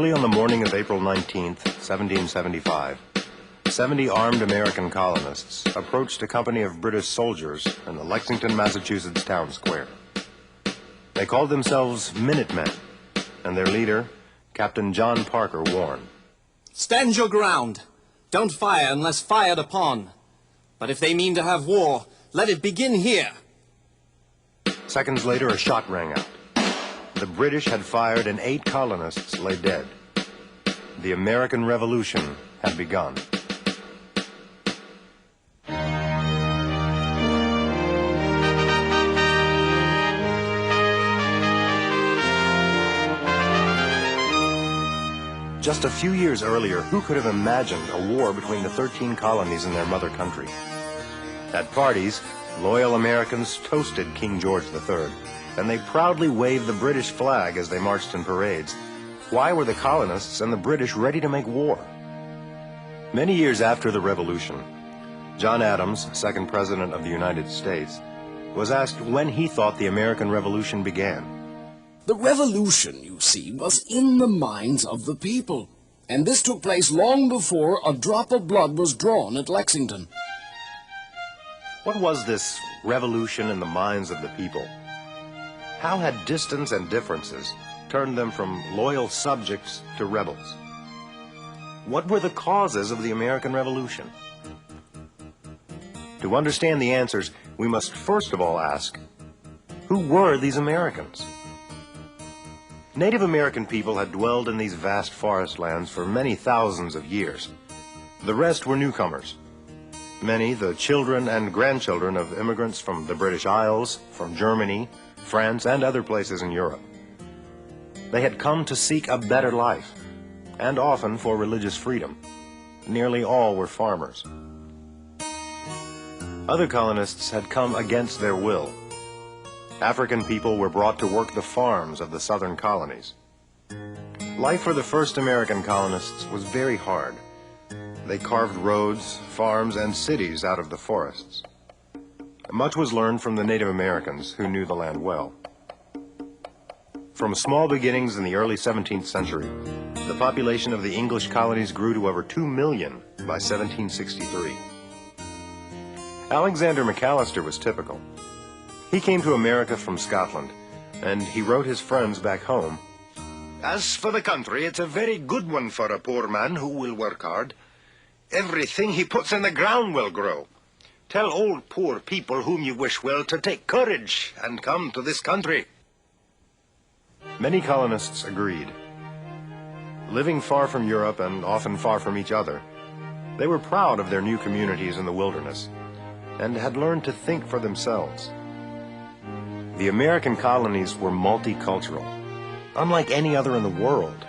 Early on the morning of April 19th, 1775, 70 armed American colonists approached a company of British soldiers in the Lexington, Massachusetts town square. They called themselves Minutemen, and their leader, Captain John Parker, warned. Stand your ground. Don't fire unless fired upon. But if they mean to have war, let it begin here. Seconds later, a shot rang out. The British had fired and 8 colonists lay dead. The American Revolution had begun. Just a few years earlier, who could have imagined a war between the 13 colonies in their mother country? At parties, loyal Americans toasted King George III, and they proudly waved the British flag as they marched in parades. Why were the colonists and the British ready to make war? Many years after the Revolution, John Adams, second President of the United States, was asked when he thought the American Revolution began. The revolution, you see, was in the minds of the people, and this took place long before a drop of blood was drawn at Lexington. What was this revolution in the minds of the people? How had distance and differences turned them from loyal subjects to rebels? What were the causes of the American Revolution? To understand the answers, we must first of all ask, who were these Americans? Native American people had dwelled in these vast forest lands for many thousands of years. The rest were newcomers. Many, the children and grandchildren of immigrants from the British Isles, from Germany, France, and other places in Europe. They had come to seek a better life, and often for religious freedom. Nearly all were farmers. Other colonists had come against their will. African people were brought to work the farms of the southern colonies. Life for the first American colonists was very hard. They carved roads, farms, and cities out of the forests. Much was learned from the Native Americans, who knew the land well. From small beginnings in the early 17th century, the population of the English colonies grew to over 2 million by 1763. Alexander McAllister was typical. He came to America from Scotland, and he wrote his friends back home, "As for the country, it's a very good one for a poor man who will work hard. Everything he puts in the ground will grow. Tell old poor people whom you wish well to take courage and come to this country." Many colonists agreed. Living far from Europe and often far from each other, they were proud of their new communities in the wilderness and had learned to think for themselves. The American colonies were multicultural, unlike any other in the world.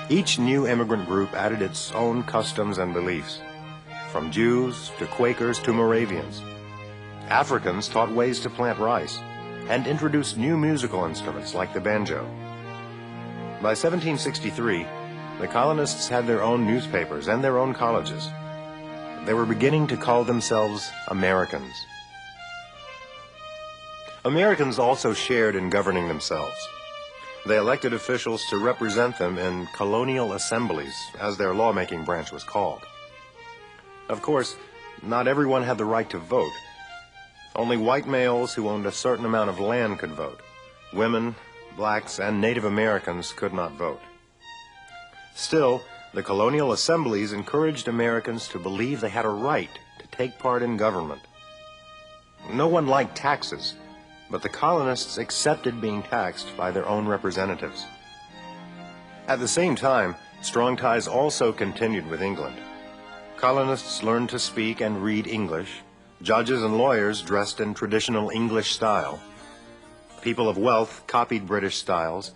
Each new immigrant group added its own customs and beliefs, from Jews to Quakers to Moravians. Africans taught ways to plant rice and introduced new musical instruments like the banjo. By 1763, the colonists had their own newspapers and their own colleges. They were beginning to call themselves Americans. Americans also shared in governing themselves. They elected officials to represent them in colonial assemblies, as their lawmaking branch was called. Of course, not everyone had the right to vote. Only white males who owned a certain amount of land could vote. Women, blacks, and Native Americans could not vote. Still, the colonial assemblies encouraged Americans to believe they had a right to take part in government. No one liked taxes, but the colonists accepted being taxed by their own representatives. At the same time, strong ties also continued with England. Colonists learned to speak and read English. Judges and lawyers dressed in traditional English style. People of wealth copied British styles.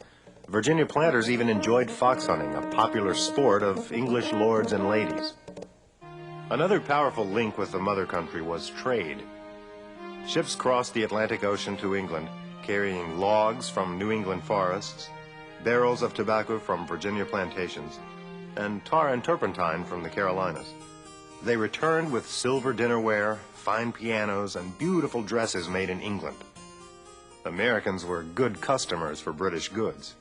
Virginia planters even enjoyed fox hunting, a popular sport of English lords and ladies. Another powerful link with the mother country was trade. Ships crossed the Atlantic Ocean to England, carrying logs from New England forests, barrels of tobacco from Virginia plantations, and tar and turpentine from the Carolinas. They returned with silver dinnerware, fine pianos, and beautiful dresses made in England. Americans were good customers for British goods.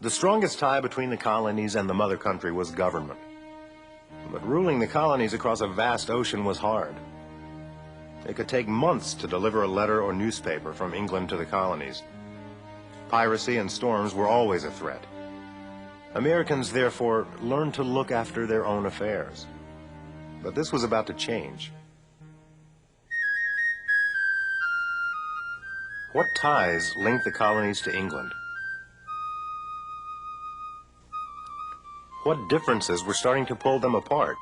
The strongest tie between the colonies and the mother country was government. But ruling the colonies across a vast ocean was hard. It could take months to deliver a letter or newspaper from England to the colonies. Piracy and storms were always a threat. Americans, therefore, learned to look after their own affairs. But this was about to change. What ties linked the colonies to England? What differences were starting to pull them apart?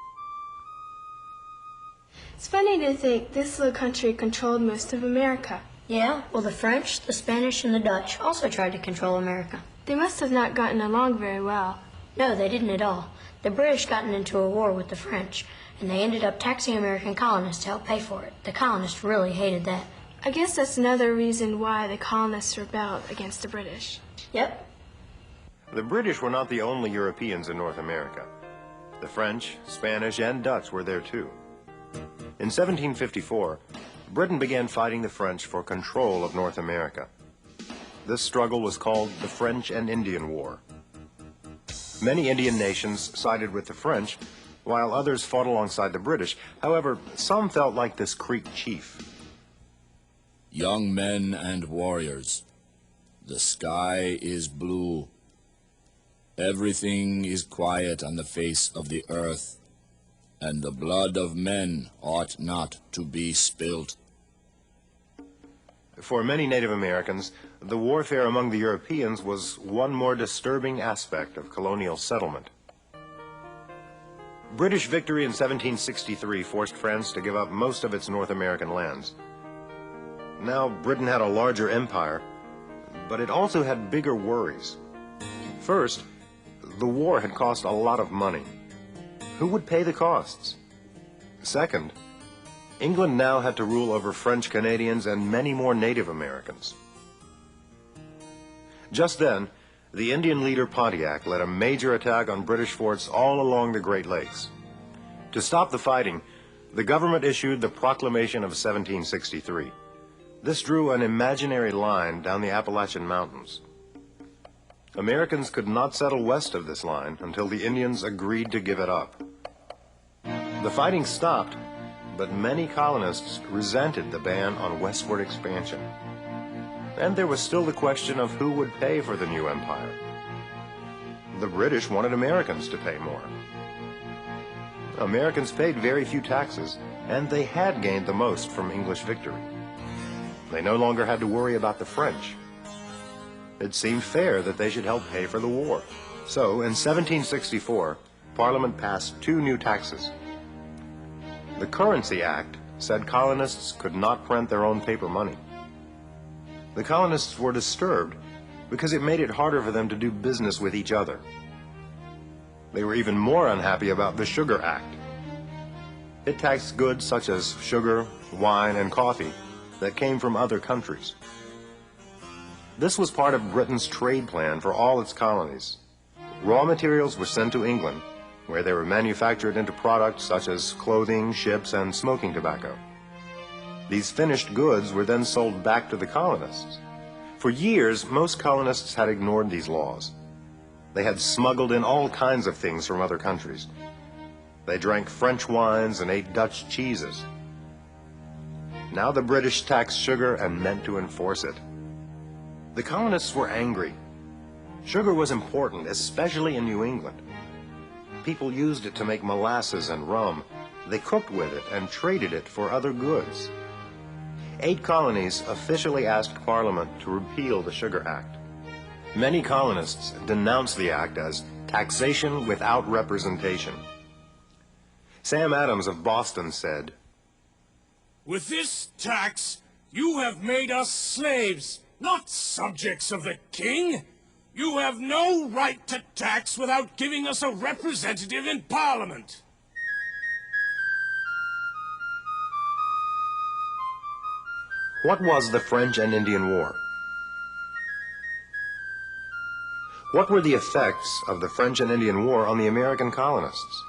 It's funny to think this little country controlled most of America. Yeah, well, the French, the Spanish, and the Dutch also tried to control America. They must have not gotten along very well. No, they didn't at all. The British got into a war with the French, and they ended up taxing American colonists to help pay for it. The colonists really hated that. I guess that's another reason why the colonists rebelled against the British. Yep. The British were not the only Europeans in North America. The French, Spanish, and Dutch were there too. In 1754, Britain began fighting the French for control of North America. This struggle was called the French and Indian War. Many Indian nations sided with the French, while others fought alongside the British. However, some felt like this Creek chief. Young men and warriors, the sky is blue. Everything is quiet on the face of the earth, and the blood of men ought not to be spilt. For many Native Americans, the warfare among the Europeans was one more disturbing aspect of colonial settlement. British victory in 1763 forced France to give up most of its North American lands. Now Britain had a larger empire, but it also had bigger worries. First, the war had cost a lot of money. Who would pay the costs? Second, England now had to rule over French Canadians and many more Native Americans. Just then, the Indian leader Pontiac led a major attack on British forts all along the Great Lakes. To stop the fighting, the government issued the Proclamation of 1763. This drew an imaginary line down the Appalachian Mountains. Americans could not settle west of this line until the Indians agreed to give it up. The fighting stopped, but many colonists resented the ban on westward expansion. And there was still the question of who would pay for the new empire. The British wanted Americans to pay more. Americans paid very few taxes, and they had gained the most from English victory. They no longer had to worry about the French. It seemed fair that they should help pay for the war. So, in 1764, Parliament passed two new taxes. The Currency Act said colonists could not print their own paper money. The colonists were disturbed because it made it harder for them to do business with each other. They were even more unhappy about the Sugar Act. It taxed goods such as sugar, wine, and coffee that came from other countries. This was part of Britain's trade plan for all its colonies. Raw materials were sent to England, where they were manufactured into products such as clothing, ships, and smoking tobacco. These finished goods were then sold back to the colonists. For years, most colonists had ignored these laws. They had smuggled in all kinds of things from other countries. They drank French wines and ate Dutch cheeses. Now the British taxed sugar and meant to enforce it. The colonists were angry. Sugar was important, especially in New England. People used it to make molasses and rum. They cooked with it and traded it for other goods. 8 colonies officially asked Parliament to repeal the Sugar Act. Many colonists denounced the act as taxation without representation. Sam Adams of Boston said, "With this tax, you have made us slaves, not subjects of the king. You have no right to tax without giving us a representative in Parliament." What was the French and Indian War? What were the effects of the French and Indian War on the American colonists?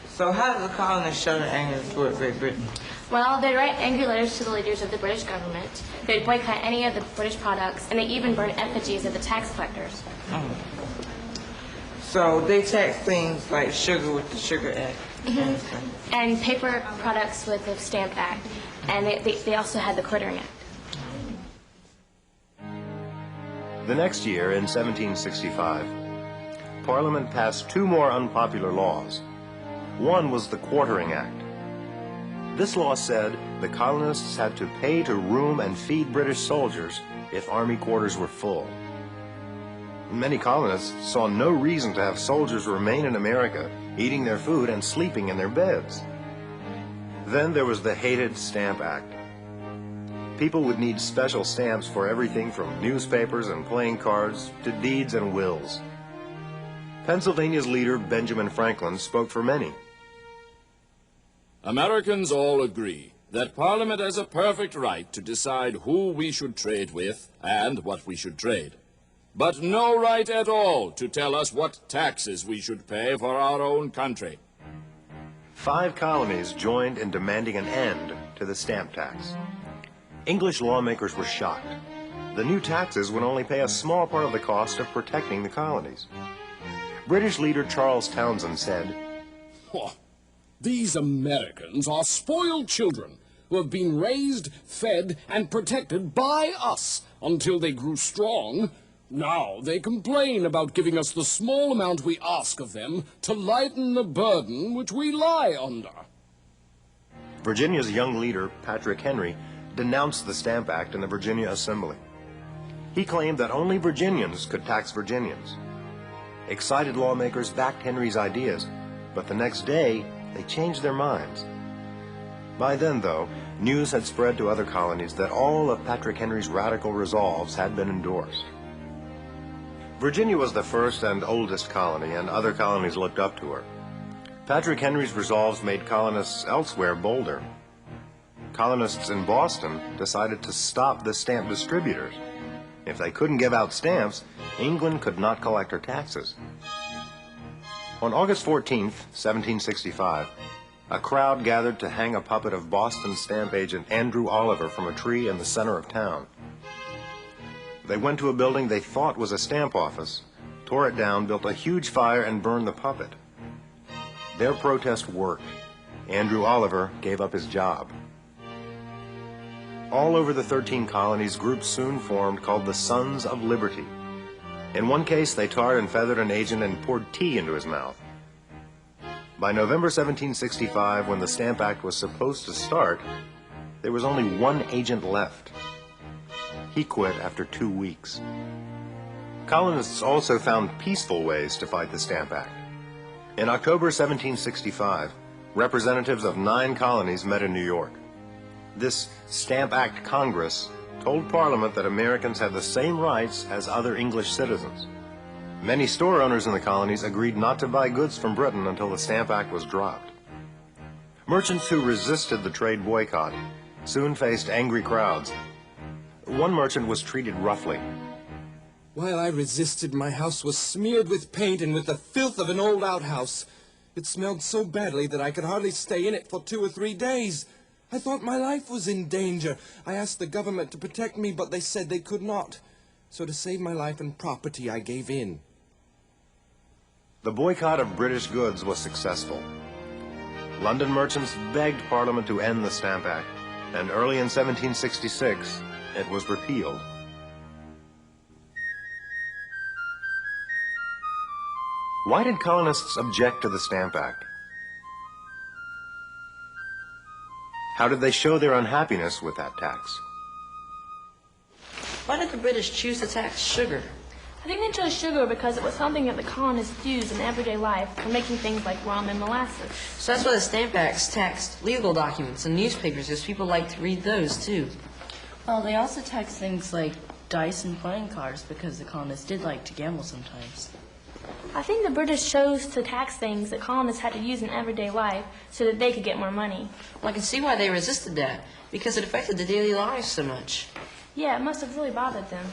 So how did the colonists show their anger toward Great Britain? Well, they'd write angry letters to the leaders of the British government. They'd boycott any of the British products, and they even burn effigies of the tax collectors. So they tax things like sugar with the Sugar Act. And paper products with the Stamp Act. And they also had the Quittering Act. The next year, in 1765, Parliament passed two more unpopular laws. One was the Quartering Act. This law said the colonists had to pay to room and feed British soldiers if army quarters were full. Many colonists saw no reason to have soldiers remain in America, eating their food and sleeping in their beds. Then there was the hated Stamp Act. People would need special stamps for everything from newspapers and playing cards to deeds and wills. Pennsylvania's leader, Benjamin Franklin, spoke for many. Americans all agree that Parliament has a perfect right to decide who we should trade with and what we should trade, but no right at all to tell us what taxes we should pay for our own country. 5 colonies joined in demanding an end to the stamp tax. English lawmakers were shocked. The new taxes would only pay a small part of the cost of protecting the colonies. British leader Charles Townshend said, These Americans are spoiled children who have been raised, fed, and protected by us until they grew strong. Now they complain about giving us the small amount we ask of them to lighten the burden which we lie under. Virginia's young leader, Patrick Henry, denounced the Stamp Act in the Virginia Assembly. He claimed that only Virginians could tax Virginians. Excited lawmakers backed Henry's ideas, but the next day, they changed their minds. By then, though, news had spread to other colonies that all of Patrick Henry's radical resolves had been endorsed. Virginia was the first and oldest colony, and other colonies looked up to her. Patrick Henry's resolves made colonists elsewhere bolder. Colonists in Boston decided to stop the stamp distributors. If they couldn't give out stamps, England could not collect her taxes. On August 14th, 1765, a crowd gathered to hang a puppet of Boston stamp agent Andrew Oliver from a tree in the center of town. They went to a building they thought was a stamp office, tore it down, built a huge fire, and burned the puppet. Their protest worked. Andrew Oliver gave up his job. All over the 13 colonies, groups soon formed called the Sons of Liberty. In one case, they tarred and feathered an agent and poured tea into his mouth. By November 1765, when the Stamp Act was supposed to start, there was only one agent left. He quit after 2 weeks. Colonists also found peaceful ways to fight the Stamp Act. In October 1765, representatives of 9 colonies met in New York. This Stamp Act Congress told Parliament that Americans had the same rights as other English citizens. Many store owners in the colonies agreed not to buy goods from Britain until the Stamp Act was dropped. Merchants who resisted the trade boycott soon faced angry crowds. One merchant was treated roughly. While I resisted, my house was smeared with paint and with the filth of an old outhouse. It smelled so badly that I could hardly stay in it for 2 or 3 days. I thought my life was in danger. I asked the government to protect me, but they said they could not. So to save my life and property, I gave in. The boycott of British goods was successful. London merchants begged Parliament to end the Stamp Act, and early in 1766, it was repealed. Why did colonists object to the Stamp Act? How did they show their unhappiness with that tax? Why did the British choose to tax sugar? I think they chose sugar because it was something that the colonists used in everyday life for making things like rum and molasses. So that's why the Stamp Acts taxed legal documents and newspapers, because people like to read those, too. Well, they also taxed things like dice and playing cards because the colonists did like to gamble sometimes. I think the British chose to tax things that colonists had to use in everyday life so that they could get more money. Well, I can see why they resisted that, because it affected their daily lives so much. Yeah, it must have really bothered them.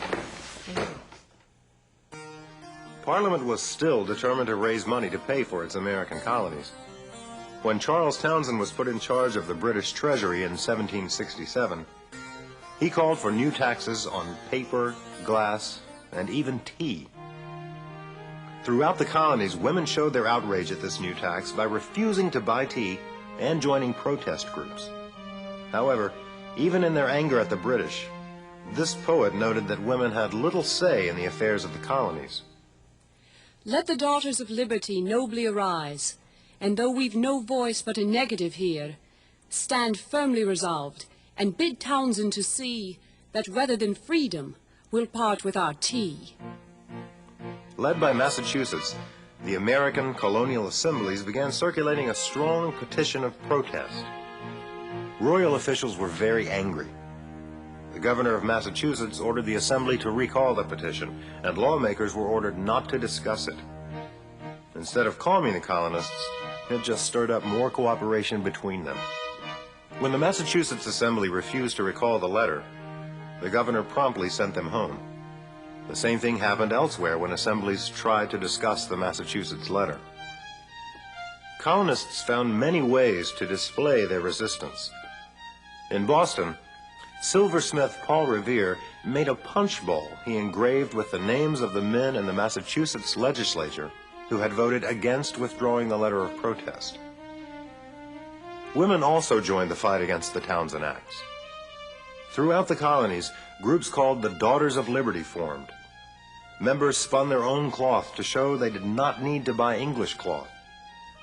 Parliament was still determined to raise money to pay for its American colonies. When Charles Townshend was put in charge of the British Treasury in 1767, he called for new taxes on paper, glass, and even tea. Throughout the colonies, women showed their outrage at this new tax by refusing to buy tea and joining protest groups. However, even in their anger at the British, this poet noted that women had little say in the affairs of the colonies. Let the daughters of liberty nobly arise, and though we've no voice but a negative here, stand firmly resolved, and bid Townshend to see that rather than freedom, we'll part with our tea. Led by Massachusetts, the American colonial assemblies began circulating a strong petition of protest. Royal officials were very angry. The governor of Massachusetts ordered the assembly to recall the petition, and lawmakers were ordered not to discuss it. Instead of calming the colonists, it just stirred up more cooperation between them. When the Massachusetts Assembly refused to recall the letter, the governor promptly sent them home. The same thing happened elsewhere when assemblies tried to discuss the Massachusetts letter. Colonists found many ways to display their resistance. In Boston, silversmith Paul Revere made a punch bowl he engraved with the names of the men in the Massachusetts legislature who had voted against withdrawing the letter of protest. Women also joined the fight against the Townshend Acts. Throughout the colonies, groups called the Daughters of Liberty formed. Members spun their own cloth to show they did not need to buy English cloth.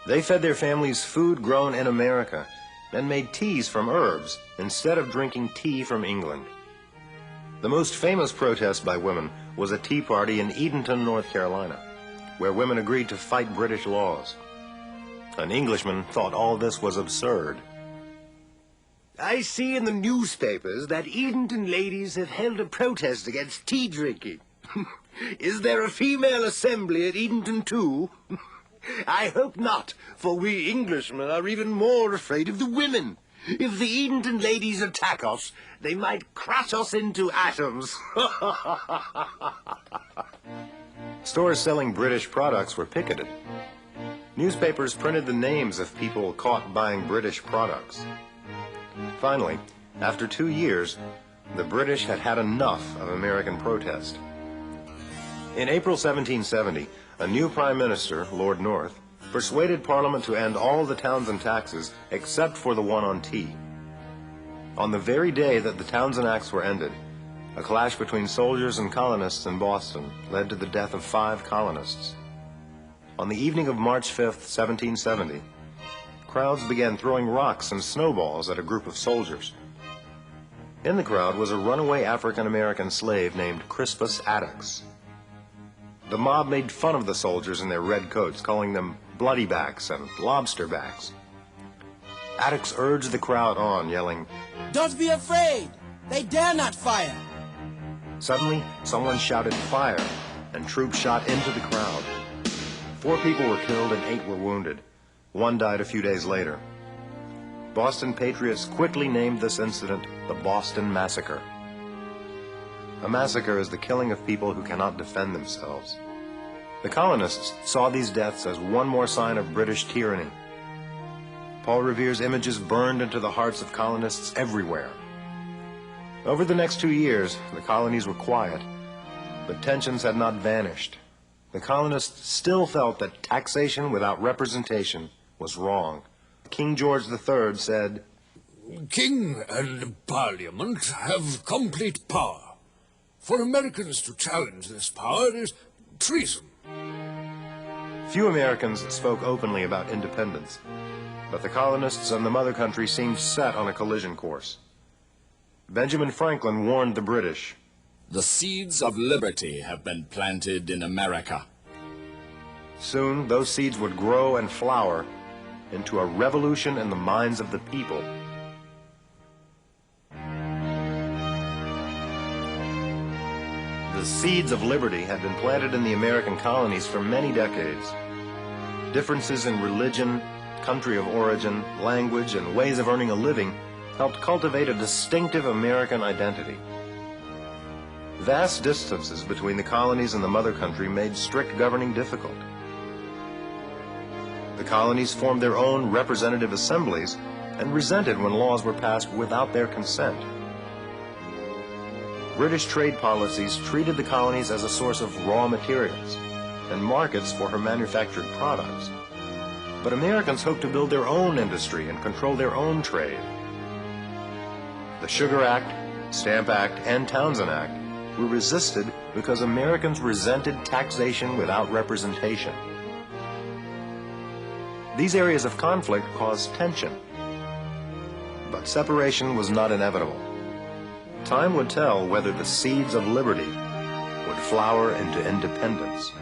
They fed their families food grown in America and made teas from herbs instead of drinking tea from England. The most famous protest by women was a tea party in Edenton, North Carolina, where women agreed to fight British laws. An Englishman thought all this was absurd. I see in the newspapers that Edenton ladies have held a protest against tea drinking. Is there a female assembly at Edenton too? I hope not, for we Englishmen are even more afraid of the women. If the Edenton ladies attack us, they might crush us into atoms. Stores selling British products were picketed. Newspapers printed the names of people caught buying British products. Finally, after 2 years, the British had had enough of American protest. In April 1770, a new Prime Minister, Lord North, persuaded Parliament to end all the Townshend taxes except for the one on tea. On the very day that the Townshend Acts were ended, a clash between soldiers and colonists in Boston led to the death of 5 colonists. On the evening of March 5th, 1770, crowds began throwing rocks and snowballs at a group of soldiers. In the crowd was a runaway African-American slave named Crispus Attucks. The mob made fun of the soldiers in their red coats, calling them bloody backs and lobster backs. Attucks urged the crowd on, yelling, "Don't be afraid! They dare not fire!" Suddenly, someone shouted fire, and troops shot into the crowd. 4 people were killed and 8 were wounded. 1 died a few days later. Boston patriots quickly named this incident the Boston Massacre. A massacre is the killing of people who cannot defend themselves. The colonists saw these deaths as one more sign of British tyranny. Paul Revere's images burned into the hearts of colonists everywhere. Over the next 2 years, the colonies were quiet, but tensions had not vanished. The colonists still felt that taxation without representation was wrong. King George III said, "King and Parliament have complete power. For Americans to challenge this power is treason." Few Americans spoke openly about independence, but the colonists and the mother country seemed set on a collision course. Benjamin Franklin warned the British, "The seeds of liberty have been planted in America." Soon, those seeds would grow and flower into a revolution in the minds of the people. The seeds of liberty had been planted in the American colonies for many decades. Differences in religion, country of origin, language, and ways of earning a living helped cultivate a distinctive American identity. Vast distances between the colonies and the mother country made strict governing difficult. The colonies formed their own representative assemblies and resented when laws were passed without their consent. British trade policies treated the colonies as a source of raw materials and markets for her manufactured products. But Americans hoped to build their own industry and control their own trade. The Sugar Act, Stamp Act, and Townshend Act were resisted because Americans resented taxation without representation. These areas of conflict caused tension, but separation was not inevitable. Time would tell whether the seeds of liberty would flower into independence.